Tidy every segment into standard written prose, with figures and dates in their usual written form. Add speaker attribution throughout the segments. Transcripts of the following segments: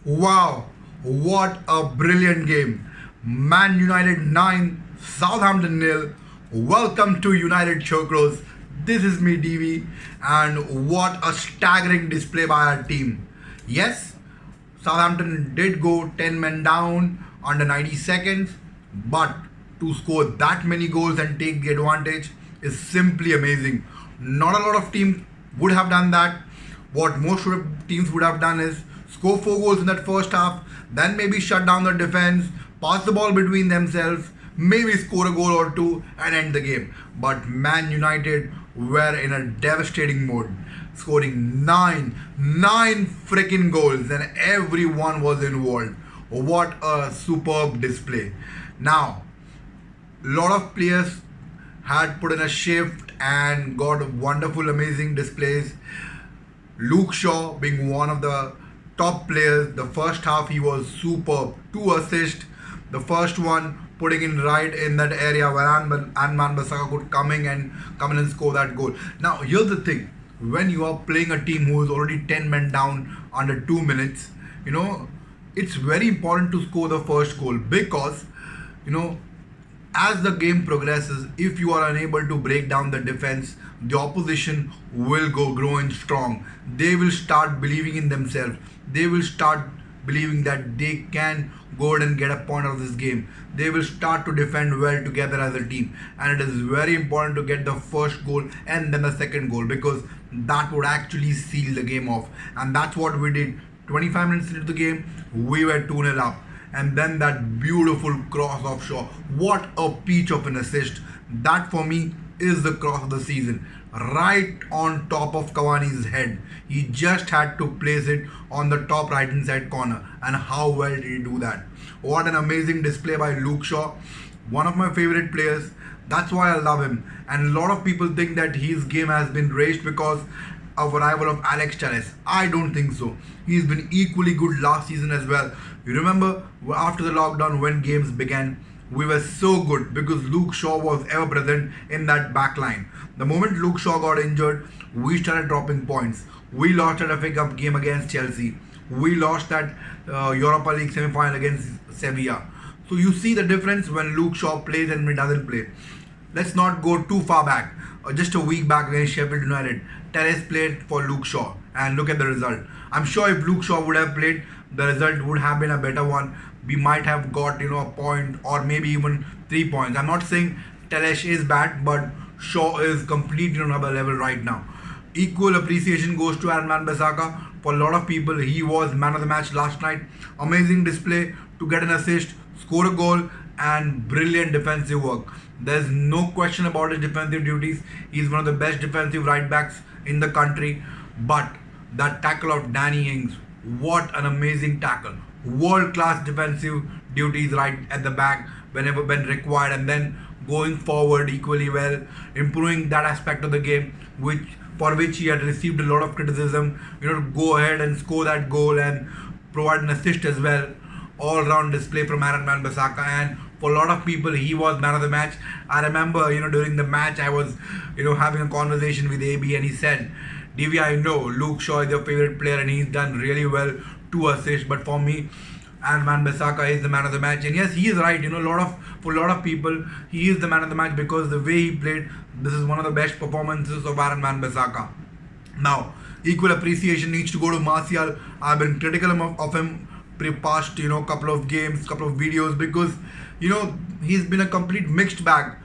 Speaker 1: Wow, what a brilliant game. Man United 9, Southampton nil. Welcome to United Chokros. This is me, DV, and what a staggering display by our team. Yes, Southampton did go 10 men down under 90 seconds, but to score that many goals and take the advantage is simply amazing. Not a lot of teams would have done that. What most teams would have done is score 4 goals in that first half, then maybe shut down the defense, pass the ball between themselves, maybe score a goal or two and end the game. But Man United were in a devastating mode, scoring nine freaking goals, and everyone was involved. What a superb display. Now, a lot of players had put in a shift and got wonderful, amazing displays. Luke Shaw being one of the top players. The first half he was superb. 2 assists. The first one putting in right in that area where Man Utd could come in and score that goal. Now here's the thing. When you are playing a team who is already 10 men down under 2 minutes, it's very important to score the first goal because, as the game progresses, if you are unable to break down the defense, the opposition will go growing strong. They will start believing in themselves. They will start believing that they can go ahead and get a point out of this game. They will start to defend well together as a team. And it is very important to get the first goal and then the second goal because that would actually seal the game off. And that's what we did. 25 minutes into the game, we were 2-0 up. And then that beautiful cross of Shaw. What a peach of an assist. That for me is the cross of the season. Right on top of Cavani's head. He just had to place it on the top right hand side corner. And how well did he do that? What an amazing display by Luke Shaw. One of my favorite players. That's why I love him. And a lot of people think that his game has been raised because of arrival of Alex Telles. I don't think so. He's been equally good last season as well. You remember after the lockdown when games began, we were so good because Luke Shaw was ever present in that back line. The moment Luke Shaw got injured, we started dropping points. We lost that FA Cup game against Chelsea. We lost that Europa League semi-final against Sevilla. So you see the difference when Luke Shaw plays and when he doesn't play. Let's not go too far back. Just a week back against Sheffield United, Telles played for Luke Shaw and look at the result. I'm sure if Luke Shaw would have played, the result would have been a better one. We might have got a point or maybe even 3 points. I'm not saying Telles is bad, but Shaw is completely on another level right now. Equal appreciation goes to Man Utd. For a lot of people, he was man of the match last night. Amazing display to get an assist, score a goal, and brilliant defensive work. There's no question about his defensive duties. He's one of the best defensive right backs in the country. But that tackle of Danny Ings, what an amazing tackle. World class defensive duties right at the back whenever when required, and then going forward equally well, improving that aspect of the game for which he had received a lot of criticism. To go ahead and score that goal and provide an assist as well. All round display from Man Utd, and for a lot of people he was man of the match. I remember during the match I was having a conversation with AB and he said, DV, I know Luke Shaw is your favorite player and he's done really well, 2 assists, but for me Man Utd is the man of the match. And yes, he is right. For a lot of people he is the man of the match because the way he played, this is one of the best performances of Man Utd. Now equal appreciation needs to go to Martial. I've been critical of him past couple of games, couple of videos because he's been a complete mixed bag.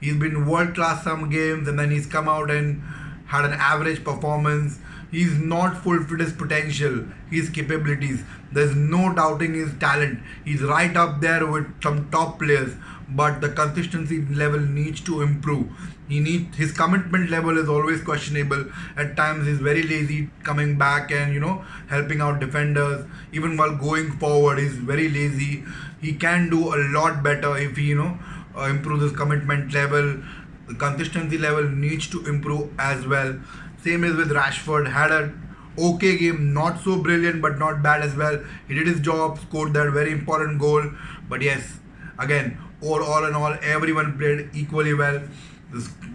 Speaker 1: He's been world class some games and then he's come out and had an average performance. He's not fulfilled his potential, his capabilities. There's no doubting his talent. He's right up there with some top players, but the consistency level needs to improve. His commitment level is always questionable. At times he's very lazy coming back and helping out defenders. Even while going forward, he's very lazy. He can do a lot better if he improves his commitment level. The consistency level needs to improve as well. Same is with Rashford. Had an okay game, not so brilliant but not bad as well. He did his job, scored that very important goal. But yes, again, all in all, everyone played equally well.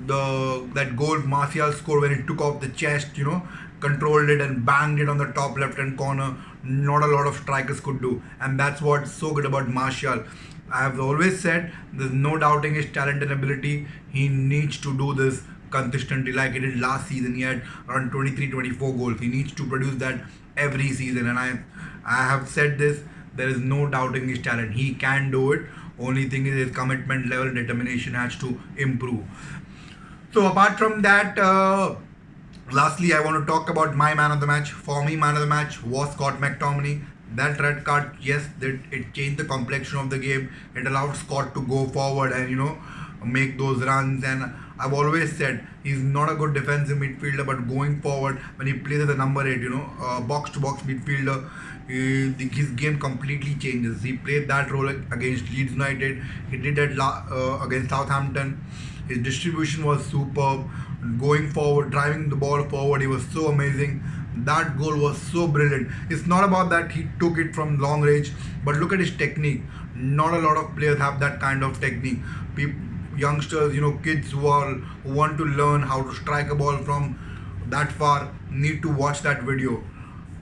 Speaker 1: That goal Martial scored when he took off the chest, controlled it and banged it on the top left hand corner. not a lot of strikers could do, and that's what's so good about Martial. I have always said there's no doubting his talent and ability. He needs to do this consistently like he did last season. He had around 23-24 goals. He needs to produce that every season, and I have said this, there is no doubting his talent. He can do it. Only thing is his commitment level, determination has to improve. So apart from that, lastly, I want to talk about my man of the match. For me, man of the match was Scott McTominay. That red card, yes, it changed the complexion of the game. It allowed Scott to go forward and make those runs. And I've always said he's not a good defensive midfielder, but going forward when he plays as a number 8, box to box midfielder, his game completely changes. He played that role against Leeds United. He did that against Southampton. His distribution was superb. Going forward, driving the ball forward, he was so amazing. That goal was so brilliant. It's not about that he took it from long range, but look at his technique. Not a lot of players have that kind of technique. Youngsters, kids who want to learn how to strike a ball from that far need to watch that video.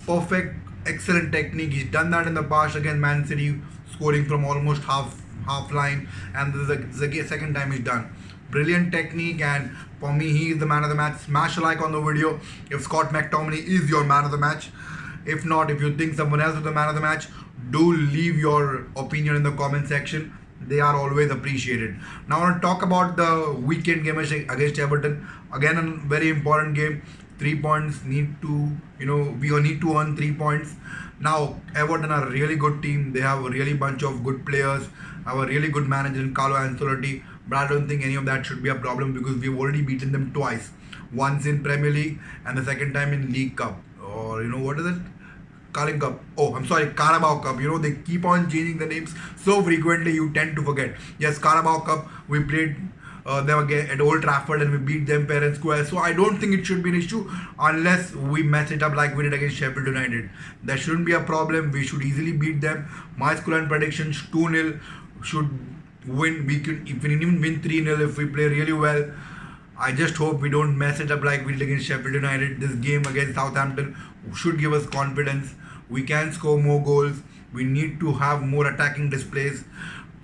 Speaker 1: Perfect, excellent technique. He's done that in the past against Man City, scoring from almost half line, and this is the second time he's done. Brilliant technique, and for me, he is the man of the match. Smash a like on the video if Scott McTominay is your man of the match. If not, if you think someone else is the man of the match, do leave your opinion in the comment section. They are always appreciated. Now I want to talk about the weekend game against Everton. Again, a very important game. 3 points need to, we need to earn 3 points. Now, Everton are a really good team. They have a really bunch of good players. Have a really good manager in Carlo Ancelotti. But I don't think any of that should be a problem because we've already beaten them twice. Once in Premier League and the second time in League Cup. Or, what is it? Carling Cup. Oh, I'm sorry, Carabao Cup. They keep on changing the names so frequently you tend to forget. Yes, Carabao Cup. We played them again at Old Trafford and we beat them fair and square. So I don't think it should be an issue unless we mess it up like we did against Sheffield United. That shouldn't be a problem. We should easily beat them. My scoreline predictions 2-0 should win. We can even win 3-0 if we play really well. I just hope we don't mess it up like we did against Sheffield United. This game against Southampton should give us confidence. We can score more goals. We need to have more attacking displays.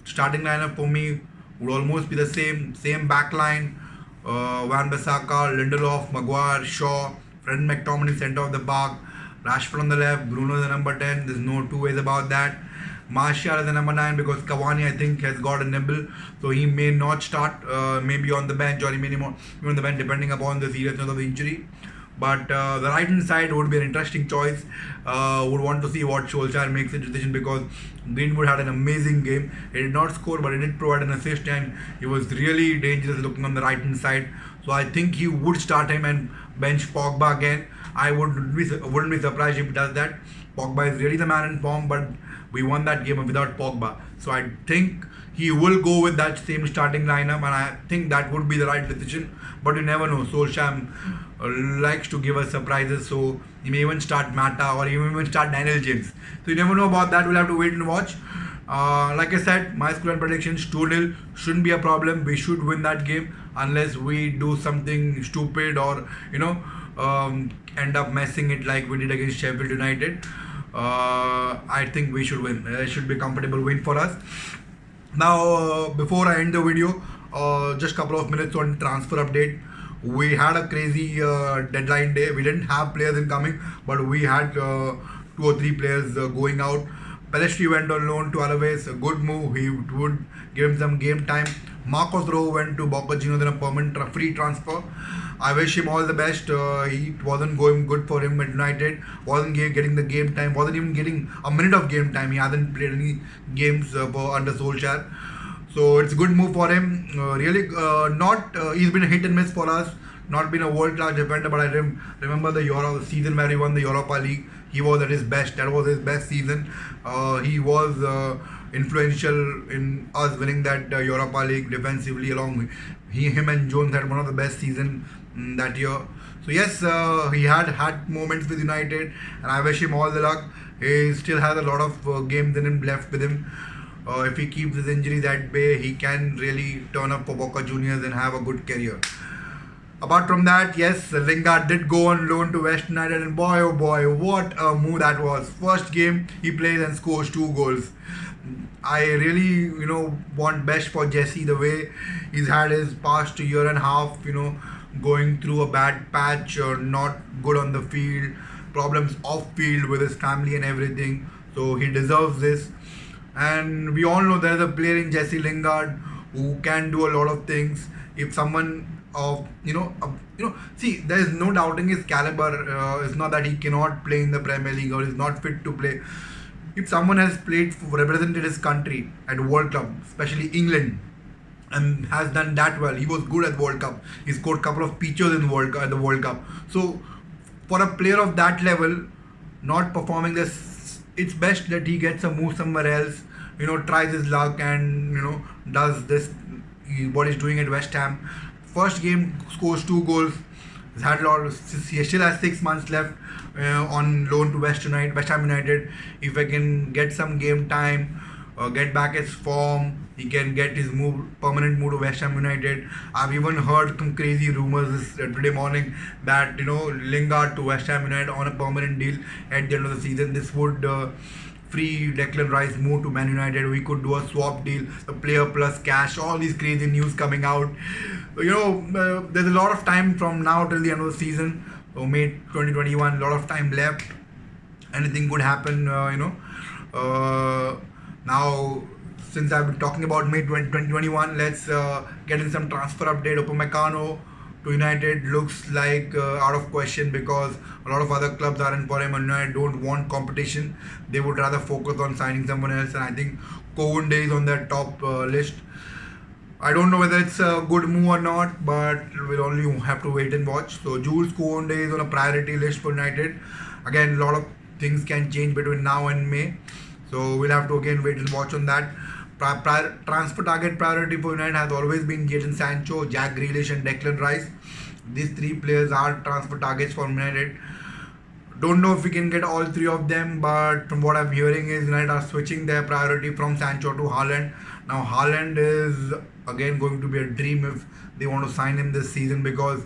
Speaker 1: Starting lineup for me would almost be the same back line. Wan-Bissaka, Lindelof, Maguire, Shaw, Fred McTominay centre of the park, Rashford on the left, Bruno the number 10. There's no two ways about that. Martial is the number 9 because Cavani I think has got a nibble, so he may not start, maybe on the bench or he may not be on the bench depending upon the seriousness of the injury. But the right hand side would be an interesting choice. Would want to see what Solskjaer makes a decision because Greenwood had an amazing game. He did not score but he did provide an assist and he was really dangerous looking on the right hand side. So I think he would start him and bench Pogba again. I wouldn't be surprised if he does that. Pogba is really the man in form, but we won that game without Pogba. So I think he will go with that same starting lineup and I think that would be the right decision. But you never know. Solskjaer likes to give us surprises, so he may even start Mata or he may even start Daniel James. So you never know about that. We'll have to wait and watch. Like I said, my scoreline predictions 2-0 shouldn't be a problem. We should win that game unless we do something stupid or end up messing it like we did against Sheffield United. I think we should win. It should be a comfortable win for us. Now, before I end the video, just a couple of minutes on transfer update. We had a crazy deadline day. We didn't have players incoming, but we had 2 or 3 players going out. Pelestri went on loan to Alaves, a good move. He would give him some game time. Marcos Rowe went to Boca Juniors in a permanent free transfer. I wish him all the best. It wasn't going good for him at United. Wasn't getting the game time. Wasn't even getting a minute of game time. He hasn't played any games under Solskjaer. So it's a good move for him. He's been a hit and miss for us. Not been a world-class defender, but I remember the season where he won the Europa League. He was at his best. That was his best season. He was influential in us winning that Europa League defensively. Him and Jones had one of the best seasons that year. So yes, he had moments with United, and I wish him all the luck. He still has a lot of games in him left with him. If he keeps his injuries at bay, he can really turn up for Boca Juniors and have a good career. Apart from that, yes, Lingard did go on loan to West United, and boy, oh boy, what a move that was. First game he plays and scores 2 goals. I really, want best for Jesse the way he's had his past year and a half, going through a bad patch or not good on the field, problems off field with his family and everything. So he deserves this. And we all know there's a player in Jesse Lingard who can do a lot of things. If someone of see, there is no doubting his caliber. It's not that he cannot play in the Premier League or is not fit to play. If someone has played for represented his country at World Cup, especially England, and has done that well, he was good at World Cup. He scored a couple of features in the World Cup. So for a player of that level, not performing this, it's best that he gets a move somewhere else. Tries his luck and does this what he's doing at West Ham. First game scores 2 goals. He's had a lot. He still has 6 months left on loan to West Ham United. If I can get some game time, get back his form, he can get his permanent move to West Ham United. I've even heard some crazy rumors today morning that Lingard to West Ham United on a permanent deal at the end of the season. This would free Declan Rice move to Man United. We could do a swap deal, the player plus cash. All these crazy news coming out. There's a lot of time from now till the end of the season. So May 2021, a lot of time left. Anything could happen. Now, since I've been talking about May 2021, let's get in some transfer update. Upamecano to United looks like out of question because a lot of other clubs are in for him and United don't want competition. They would rather focus on signing someone else, and I think Kounde is on their top list. I don't know whether it's a good move or not, but we'll only have to wait and watch. So Jules Kounde is on a priority list for United. Again, a lot of things can change between now and May. So we'll have to again wait and watch on that. Transfer target priority for United has always been Jadon Sancho, Jack Grealish and Declan Rice. These 3 players are transfer targets for United. Don't know if we can get all 3 of them, but from what I'm hearing is United are switching their priority from Sancho to Haaland. Now Haaland is again going to be a dream if they want to sign him this season because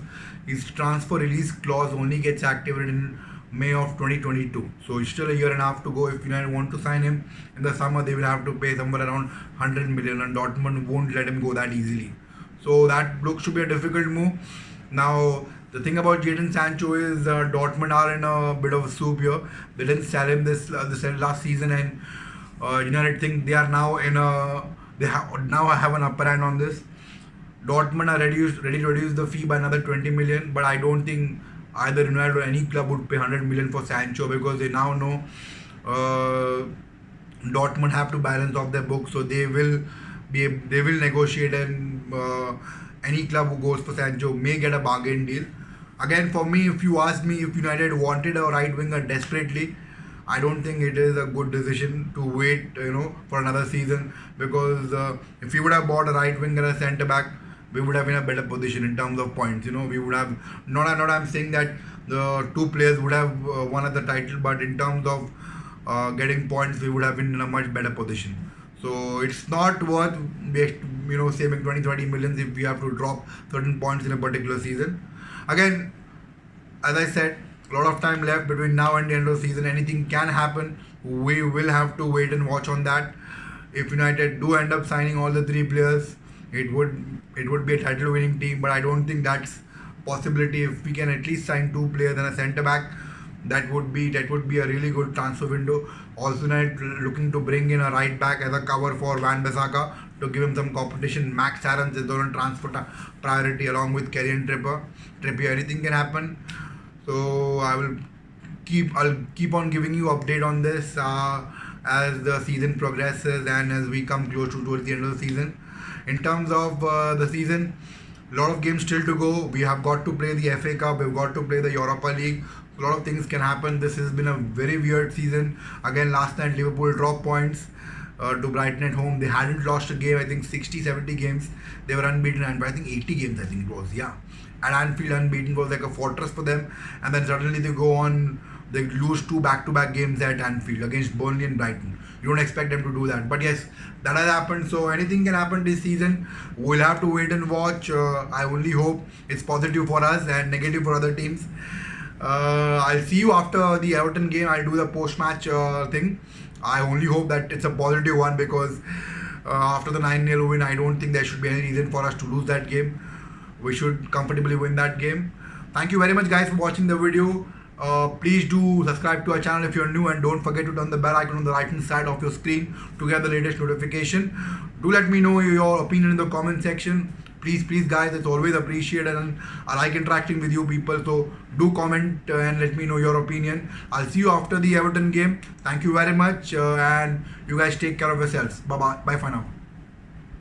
Speaker 1: his transfer release clause only gets activated in May of 2022. So it's still a year and a half to go. If United want to sign him in the summer, they will have to pay somewhere around 100 million and Dortmund won't let him go that easily. So that looks to be a difficult move. Now, the thing about Jadon Sancho is Dortmund are in a bit of a soup here. They didn't sell him this last season, and United think they are now now have an upper hand on this. Dortmund are ready to reduce the fee by another 20 million, but I don't think either United or any club would pay 100 million for Sancho because they now know Dortmund have to balance off their books, so they will negotiate, and any club who goes for Sancho may get a bargain deal. Again, for me, if you ask me if United wanted a right winger desperately, I don't think it is a good decision to wait, for another season because if we would have bought a right winger and a centre back, we would have been in a better position in terms of points. We would have not. I'm saying that the 2 players would have won at the title, but in terms of getting points, we would have been in a much better position. So it's not worth saving 20-30 millions if we have to drop certain points in a particular season. Again, as I said, a lot of time left between now and the end of the season. Anything can happen. We will have to wait and watch on that. If United do end up signing all the 3 players, it would be a title winning team, but I don't think that's possibility. If we can at least sign 2 players and a centre back, that would be a really good transfer window. Also, United looking to bring in a right back as a cover for Van Bissaka to give him some competition. Max Aarons is on transfer priority along with Kieran Trippier. Anything can happen. So I'll keep on giving you update on this as the season progresses and as we come towards the end of the season. In terms of the season, a lot of games still to go. We have got to play the FA Cup. We've got to play the Europa League. A lot of things can happen. This has been a very weird season. Again, last night Liverpool dropped points to Brighton at home. They hadn't lost a game, I think 60-70 games. They were unbeaten, and I think 80 games, I think it was. Yeah. At Anfield, unbeaten was like a fortress for them. And then suddenly they lose 2 back-to-back games at Anfield against Burnley and Brighton. You don't expect them to do that. But yes, that has happened. So anything can happen this season. We'll have to wait and watch. I only hope it's positive for us and negative for other teams. I'll see you after the Everton game. I'll do the post-match thing. I only hope that it's a positive one, because after the 9-0 win, I don't think there should be any reason for us to lose that game. We should comfortably win that game. Thank you very much, guys, for watching the video. Please do subscribe to our channel if you're new, and don't forget to turn the bell icon on the right hand side of your screen to get the latest notification. Do let me know your opinion in the comment section. Please guys, it's always appreciated, and I like interacting with you people. So do comment and let me know your opinion. I'll see you after the Everton game. Thank you very much, and you guys take care of yourselves. Bye for now.